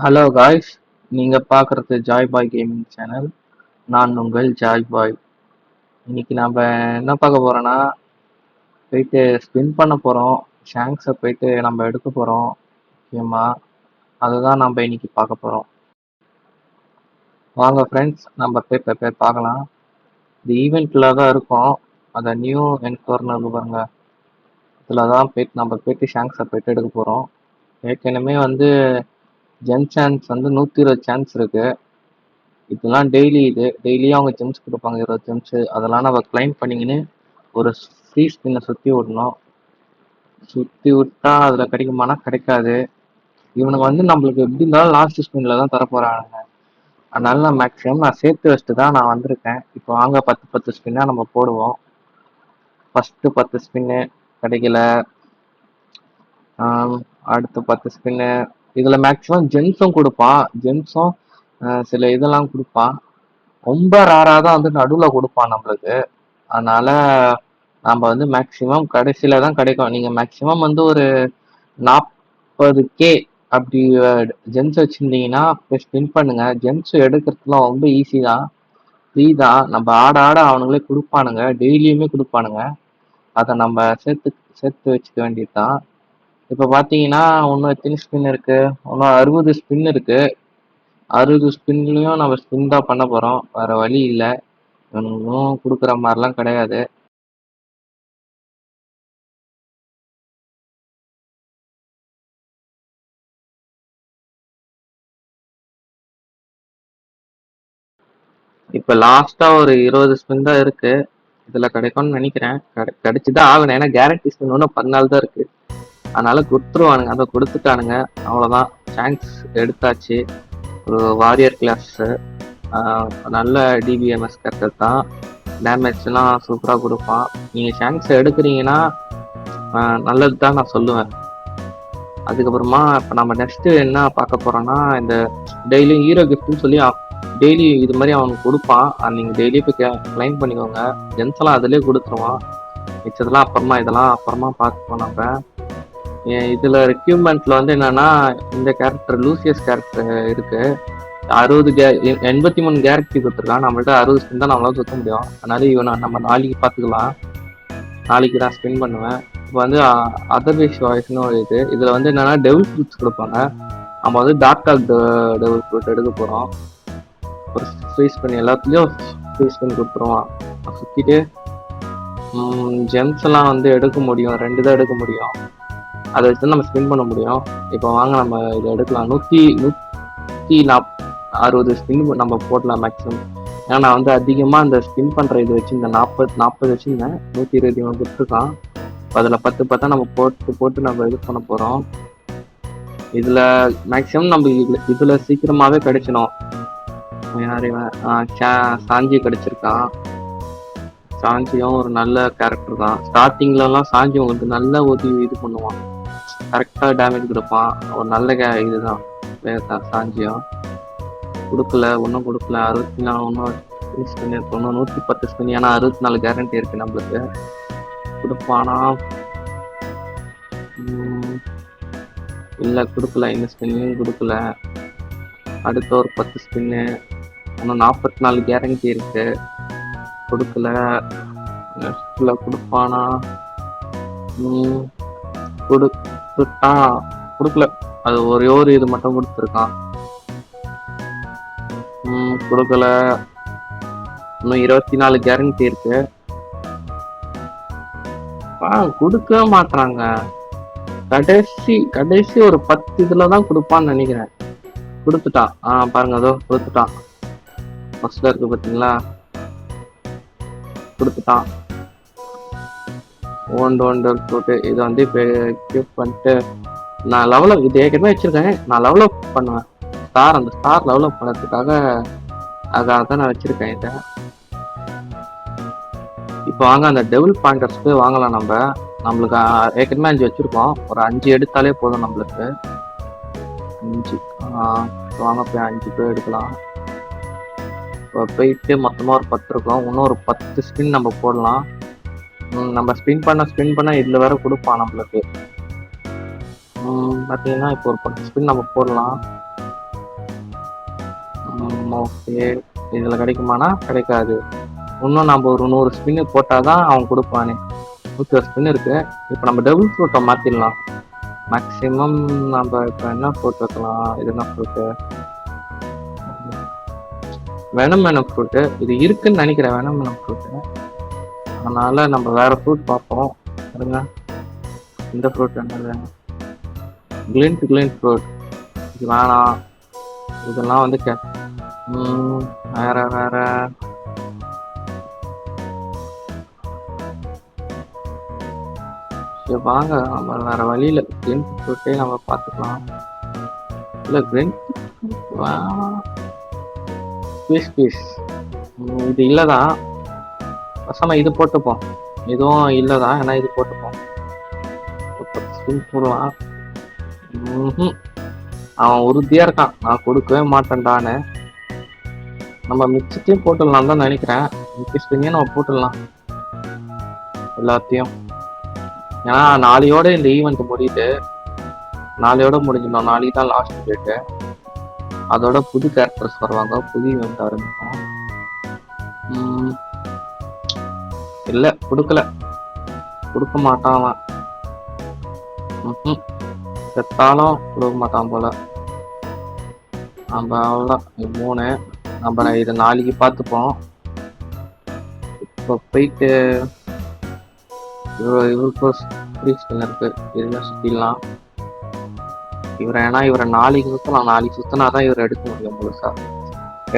Hello guys, நீங்க பார்க்குறது Joy பாய் gaming channel. நான் உங்கள் ஜாய் பாய். இன்னைக்கு நம்ம என்ன பார்க்க போறோம்னா, போயிட்டு ஸ்பின் பண்ண போறோம். ஷாங்க்ஸை போயிட்டு நம்ம எடுக்க போறோம். முக்கியமா அதுதான் நம்ம இன்னைக்கு பார்க்க போறோம். வாங்க ஃப்ரெண்ட்ஸ், நம்ம போய் பார்க்கலாம். இந்த ஈவெண்ட்ல தான் இருக்கும். அந்த நியூ என்கோர்னர் பாருங்க, இதில் தான் போயிட்டு ஷாங்க்ஸை போயிட்டு எடுக்க போறோம். ஏற்கனவே ஜெம் சான்ஸ் 120 சான்ஸ் இருக்கு. இதெல்லாம் டெய்லியும் அவங்க ஜெம்ஸ் கொடுப்பாங்க, 20 ஜெம்ஸ். அதெல்லாம் நம்ம கிளைம் பண்ணிங்கன்னு ஒரு ஃப்ரீ ஸ்பின்னை சுற்றி விடணும். சுற்றி விட்டா அதில் கிடைக்குமானா கிடைக்காது. இவனுக்கு நம்மளுக்கு எப்படி இருந்தாலும் லாஸ்ட் ஸ்பின்ல தான் தரப்போறானுங்க. அதனால நான் சேர்த்து வச்சுட்டு தான் நான் வந்திருக்கேன். இப்போ வாங்க 10 ஸ்பின்னா நம்ம போடுவோம். ஃபர்ஸ்ட் 10 ஸ்பின்னு கிடைக்கல. அடுத்து 10 ஸ்பின்னு. இதுல மேக்சிமம் ஜெம்ஸும் கொடுப்பான். ஜெம்ஸும் சில இதெல்லாம் கொடுப்பான். ரொம்ப ரேரா தான் நடுவில் கொடுப்பான் நம்மளுக்கு. அதனால நம்ம மேக்சிமம் கடைசியில தான் கிடைக்கும். நீங்க மேக்சிமம் ஒரு 40K அப்படி ஜெம்ஸ் வச்சிருந்தீங்கன்னா போய் ஸ்பின் பண்ணுங்க. ஜெம்ஸ் எடுக்கிறதுலாம் ரொம்ப ஈஸி தான், ஃப்ரீ தான். நம்ம ஆட ஆட அவனுங்களே கொடுப்பானுங்க, டெய்லியுமே கொடுப்பானுங்க. அதை நம்ம சேர்த்து வச்சுக்க வேண்டியதுதான். இப்போ பார்த்தீங்கன்னா இன்னும் எத்தனை ஸ்பின் இருக்கு? இன்னும் 60 ஸ்பின் இருக்கு. 60 ஸ்பின்லையும் நம்ம ஸ்பின் தான் பண்ண போறோம், வேற வழி இல்லை. இவனுங்களும் கொடுக்குற மாதிரிலாம் கிடையாது. இப்போ லாஸ்டா ஒரு 20 ஸ்பின் தான் இருக்கு. இதுல கிடைக்கும்னு நினைக்கிறேன். கிடைச்சுதான் ஆகணும், ஏன்னா கேரண்டி ஸ்பின் ஒன்றும் 14 தான் இருக்கு. அதனால கொடுத்துருவானுங்க, அதை கொடுத்துட்டானுங்க. அவ்வளோதான், சான்ஸ் எடுத்தாச்சு. ஒரு வாரியர் கிளாஸ், நல்ல டிபிஎம்எஸ் கேரக்டர் தான். டேமேஜ்லாம் சூப்பராக கொடுப்பான். நீங்கள் சான்ஸ் எடுக்கிறீங்கன்னா நல்லது தான் நான் சொல்லுவேன். அதுக்கப்புறமா இப்போ நம்ம நெக்ஸ்ட் என்ன பார்க்க போறோம்னா, இந்த டெய்லியும் ஹீரோ கிஃப்ட்னு சொல்லி டெய்லி இது மாதிரி அவனுக்கு கொடுப்பான். நீங்கள் டெய்லி போய் கிளைம் பண்ணிக்கோங்க. ஜென்ஸ் எல்லாம் அதிலே கொடுத்துருவான். மிச்சதெல்லாம் இதெல்லாம் அப்புறமா பார்த்துப்போம் நம்ம. இதுல ரெக்யூப்மெண்ட்ல என்னன்னா, இந்த கேரக்டர் லூசியஸ் கேரக்டர் இருக்கு. 83 கேரக்டர் கொடுத்துருக்கான். நம்மள்ட்ட 60 ஸ்பின் தான் நம்மளால சுத்த முடியும். அதனால இவனை நம்ம நாளைக்கு பார்த்துக்கலாம். நாளைக்கு நான் ஸ்பின் பண்ணுவேன். இப்போ அதர்வைஸ் வாய்ஸ்னு ஒரு இதுல என்னன்னா டெவில் ஃப்ரூட்ஸ் கொடுப்பாங்க. நம்ம டார்க் டெவில் ஃப்ரூட் எடுக்க போறோம். ஒரு ஃப்ரீ ஸ்பின் எல்லாத்துலயும் ஃப்ரீ ஸ்பின் கொடுத்துருவான். சுத்திட்டு ஜெம்ஸ் எல்லாம் எடுக்க முடியும், 2 தான் எடுக்க முடியும். அதை வச்சு நம்ம ஸ்பின் பண்ண முடியும். இப்போ வாங்க நம்ம இதை எடுக்கலாம். 160 ஸ்பின் நம்ம போடலாம் மேக்ஸிமம். ஏன்னா நான் அதிகமாக இந்த ஸ்பின் பண்ணுற இது வச்சு இந்த 40 வச்சுருந்தேன். 120 இவன் கொடுத்துருக்கான். அதில் 10 நம்ம போட்டு நம்ம இது பண்ண போகிறோம். இதில் மேக்ஸிமம் நம்ம இதில் சீக்கிரமாகவே கிடைச்சிடும். சாஞ்சி கிடைச்சிருக்கான். சாஞ்சியும் ஒரு நல்ல கேரக்டர் தான். ஸ்டார்டிங்லலாம் சாஞ்சி உங்களுக்கு நல்ல இது பண்ணுவான், கரெக்டாக டேமேஜ் கொடுப்பான். ஒரு நல்ல இதுதான் சாஞ்சியும். கொடுக்கல, ஒன்றும் கொடுக்கல. 64 ஒன்றும் ஃபினிஷ் பண்ணியிருக்கோம். 110 ஸ்பின், ஏன்னா 64 கேரண்டி இருக்கு நம்மளுக்கு. கொடுப்பானா? இல்லை, கொடுக்கல. இந்த ஸ்பின்னையும் கொடுக்கல. அடுத்த ஒரு 10 ஸ்பின்னு, இன்னும் 44 கேரண்டி இருக்கு. கொடுக்கல. நெக்ஸ்ட்ல கொடுப்பானா? கொடுக்கல. அது ஒரு இது மட்டும் கொடுத்துருக்கான். கொடுக்கல. இன்னும் 24 கேரண்டி இருக்கு. கொடுக்க மாட்டாங்க. கடைசி ஒரு 10 இதுலதான் கொடுப்பான்னு நினைக்கிறேன். கொடுத்துட்டான். பாருங்க, அதோ கொடுத்துட்டான். ஃபர்ஸ்ட்ல இருக்கு பாத்தீங்களா? கொடுத்துட்டான். போட்டு இதை இப்போ பண்ணிட்டு நான் லெவலப் இது ஏற்கனவே வச்சிருக்கேன். நான் லெவலப் பண்ணுவேன். அந்த ஸ்டார் லெவலப் பண்ணதுக்காக தான் நான் வச்சிருக்கேன் இதை. இப்போ வாங்க அந்த டெவில் பாயிண்டர்ஸ் போய் வாங்கலாம். நம்மளுக்கு ஏற்கனவே 5 வச்சிருக்கோம். ஒரு 5 எடுத்தாலே போதும் நம்மளுக்கு. 5 வாங்க போய் 5 போய் எடுக்கலாம். இப்போ போயிட்டு மொத்தமாக ஒரு 10 இருக்கும். இன்னும் ஒரு 10 ஸ்பின் நம்ம போடலாம். நம்ம ஸ்பின் பண்ண இதில் வேற கொடுப்பான் நம்மளுக்கு. பார்த்தீங்கன்னா இப்போ ஒரு 10 ஸ்பின் நம்ம போடலாம். ஓகே. இதுல கிடைக்குமானா கிடைக்காது. இன்னும் நம்ம ஒரு 100 ஸ்பின்னு போட்டாதான் அவன் கொடுப்பானே. 100 ஸ்பின் இருக்கு. இப்போ நம்ம டபுள் ஃப்ரூட்டை மாத்திடலாம். மேக்ஸிமம் நம்ம இப்போ என்ன ஃப்ரூட் வைக்கலாம்? இது என்ன ஃப்ரூட்டு? Venom fruit. இது இருக்குன்னு நினைக்கிறேன் வெனம் ஃப்ரூட்டு. அதனால நம்ம வேற ஃப்ரூட் பார்ப்போம். பாருங்க, இந்த ஃப்ரூட் என்னது? கிளின் ஃப்ரூட். இது வேணாம். இதெல்லாம் வந்து வேற வேற சரி வாங்க, நம்ம வேற வழியில கிரீன் ஃப்ரூட்டே நம்ம பார்த்துக்கலாம். இல்லை கிரீன் பீஸ் இது இல்லைதான். பசங்க இது போட்டுப்போம். இதுவும் இல்லைதான், ஏன்னா இது போட்டுப்போம். போடலாம். அவன் உறுதியா இருக்கான், நான் கொடுக்கவே மாட்டேன்டான்னு. நம்ம மிச்சத்தையும் போட்டுடலாம் தான் நினைக்கிறேன். மிச்சத்தையும் நம்ம போட்டுடலாம் எல்லாத்தையும். ஏன்னா நாளையோட இந்த ஈவெண்ட் முடியுது. நாளையோட முடிஞ்சிடும். நாளைக்கு தான் லாஸ்ட் டேட்டு. அதோட புது கேரக்டர்ஸ் வருவாங்க, புது ஈவெண்ட் ஆரம்பிக்கும். இல்ல கொடுக்கல, கொடுக்க மாட்டான் அவன். செத்தாலும் கொடுக்க மாட்டான் போல. நம்ம அவ்வளோதான். 3 நம்ம இதை நாளைக்கு பார்த்துப்போம். இப்போ போயிட்டு இவருக்கு ஃப்ரீ ஸ்பின் இருக்கு, இதெல்லாம் சுற்றிடலாம் இவரை. ஏன்னா இவரை நாளைக்கு சுற்றலாம். நாளைக்கு சுற்றினாதான் இவரை எடுக்க முடியும் முழுசா.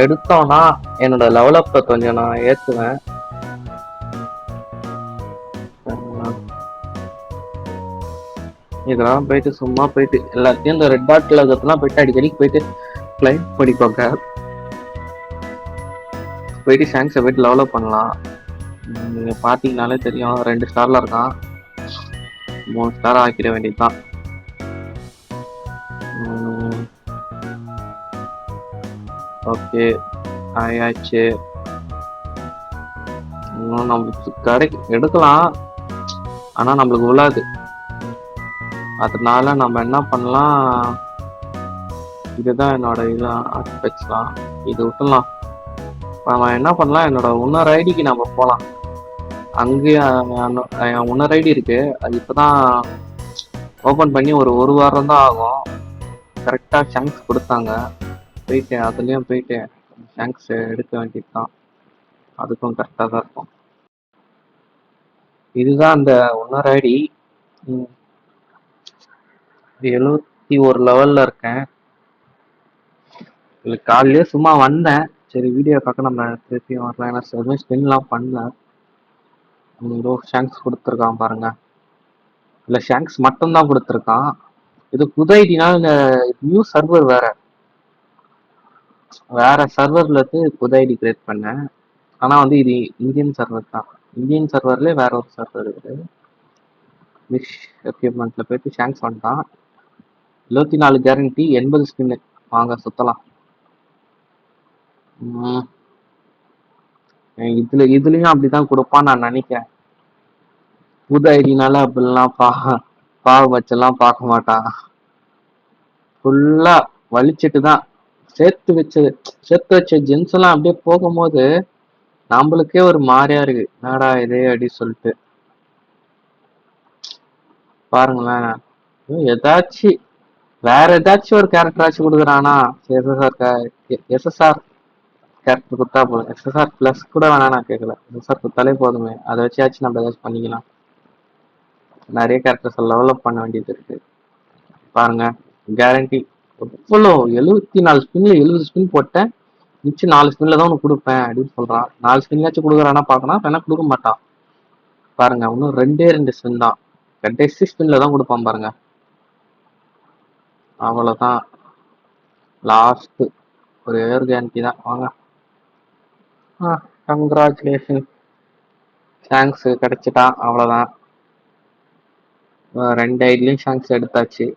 எடுத்தோம்னா என்னோட லெவலப்பை கொஞ்சம் நான் ஏற்றுவேன். இதெல்லாம் போயிட்டு சும்மா போயிட்டு எல்லாத்தையும் இந்த ரெட் டாட்ல இருக்கிறதுலாம் போயிட்டு அடிக்கடிக்கு போயிட்டு கிளைம் பண்ணிக்கோங்க. போயிட்டு ஷாங்ஸை போயிட்டு லெவலப் பண்ணலாம். நீங்க பார்த்தீங்கனாலே தெரியும், 2 ஸ்டார்ல இருக்கான். 3 ஸ்டார் ஆக்கிட வேண்டியதுதான். ஓகே ஆயாச்சு. இன்னும் நம்மளுக்கு எடுக்கலாம், ஆனா நம்மளுக்கு உள்ளாது. அதனால நம்ம என்ன பண்ணலாம், இதுதான் என்னோட இதெல்லாம் ஆக்கி வச்சுக்கலாம். இது விட்டுலாம். நம்ம என்ன பண்ணலாம், என்னோட இன்னொரு ஐடிக்கு நம்ம போகலாம். அங்கேயும் என் இன்னொரு ஐடி இருக்கு. அது இப்போதான் ஓப்பன் பண்ணி ஒரு வாரம் தான் ஆகும். கரெக்டாக ஷாங்க்ஸ் கொடுத்தாங்க. போயிட்டு அதுலேயும் போயிட்டு ஷாங்க்ஸ் எடுக்க வேண்டியது தான். அதுக்கும் கரெக்டாக தான் இருக்கும். இதுதான் அந்த இன்னொரு ஐடி. 71 லெவல்ல இருக்கேன். காலையிலேயே சும்மா வந்தேன், சரி வீடியோ பார்க்க நம்ம திருப்பியும் வரலாம். ஏன்னா எதுவுமே ஸ்பின்லாம் பண்ணல. ஷாங்க்ஸ் கொடுத்துருக்கான் பாருங்க. இல்லை ஷாங்க்ஸ் மட்டும்தான் கொடுத்துருக்கான். இது புது ஐடினா இந்த நியூ சர்வர் வேற சர்வர்ல இருந்து புது ஐடி கிரியேட் பண்ணேன். ஆனா வந்து இது இந்தியன் சர்வர் தான். இந்தியன் சர்வர்ல வேற ஒரு சர்வர் இருக்குது. மிஷ் எக்யூப்மெண்ட்ல போயிட்டு ஷாங்க்ஸ் வந்துட்டான். 24 கேரண்டி, 80 ஸ்பின்னு. வாங்க சுத்தலாம். இதுலயும் அப்படிதான் கொடுப்பான்னு நான் நினைக்கிறேன். புது ஐடினால அப்படிலாம் பாவபட்சம்லாம் பார்க்க மாட்டான். ஃபுல்லா வலிச்சிட்டு தான் சேர்த்து வச்ச ஜென்ஸ் எல்லாம் அப்படியே போகும்போது நம்மளுக்கே ஒரு மாதிரியா இருக்கு. என்னடா இது அப்படி சொல்லிட்டு பாருங்களேன். ஏதாச்சும் வேற ஏதாச்சும் ஒரு கேரக்டராச்சும் கொடுக்குறானா? எஸ்எஸ்ஆர் கேரக்டர் கொடுத்தா போதும். எஸ்எஸ்ஆர் பிளஸ் கூட வேணாம், நான் கேட்கல. எஸ்எஸ்ஆர் கொடுத்தாலே போதுமே. அதை வச்சாச்சும் நம்ம ஏதாச்சும் பண்ணிக்கலாம். நிறைய கேரக்டர்ஸ் டெவலப் பண்ண வேண்டியது இருக்கு. பாருங்க, கேரண்டி எவ்வளோ 74 ஸ்பின்ல 70 ஸ்பின் போட்டேன். மிச்சம் 4 ஸ்பின்ல தான் உனக்கு கொடுப்பேன் அப்படின்னு சொல்றான். 4 ஸ்பின்னாச்சும் கொடுக்குறானா பார்க்கணும், வேணா கொடுக்க மாட்டான். பாருங்க, இன்னும் 2 ஸ்பின் தான். கடைசி ஸ்பின்ல தான் கொடுப்பான் பாருங்க. அவ்வளவுதான், லாஸ்ட் ஒரு ஏர் கேரண்டி தான். வாங்க, கங்க்ராச்சுலேஷன், ஷாங்க்ஸ் கிடைச்சிட்டான். அவ்வளவுதான், 2 ஐடிலையும் ஷாங்க்ஸ் எடுத்தாச்சு.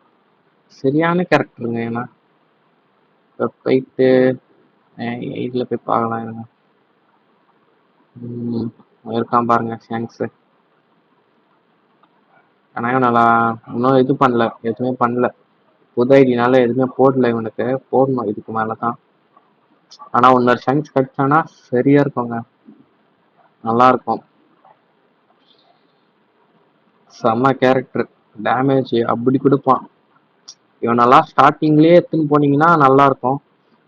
சரியான கேரக்டருங்க. ஏன்னா போயிட்டு இதுல போய் பார்க்கலாம். இருக்கான் பாருங்க ஷாங்க்ஸ். ஆனால் நல்லா இன்னும் இது பண்ணல, எதுவுமே பண்ணல. புது ஐடினால எதுவுமே போடல. இவனுக்கு போடணும் இதுக்கு மேலே தான். ஆனா இன்னொரு சான்ஸ் கிடைச்சானா சரியா இருக்குங்க. நல்லா இருக்கும். செம்ம கேரக்டர். டேமேஜ் அப்படி கொடுப்பான். இவனெல்லாம் ஸ்டார்டிங்லயே எடுத்துன்னு போனீங்கன்னா நல்லா இருக்கும்.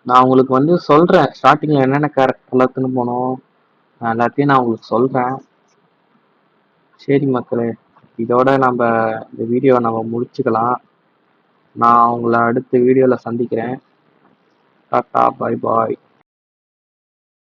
நான் உங்களுக்கு வந்து சொல்றேன் ஸ்டார்டிங்ல என்னென்ன கேரக்டர்லாம் எடுத்துன்னு போனோம் எல்லாத்தையும் நான் உங்களுக்கு சொல்றேன். சரி மக்களே, இதோட நம்ம இந்த வீடியோவை நம்ம முடிச்சுக்கலாம். நான் உங்களை அடுத்த வீடியோல சந்திக்கிறேன். Tata, bye bye.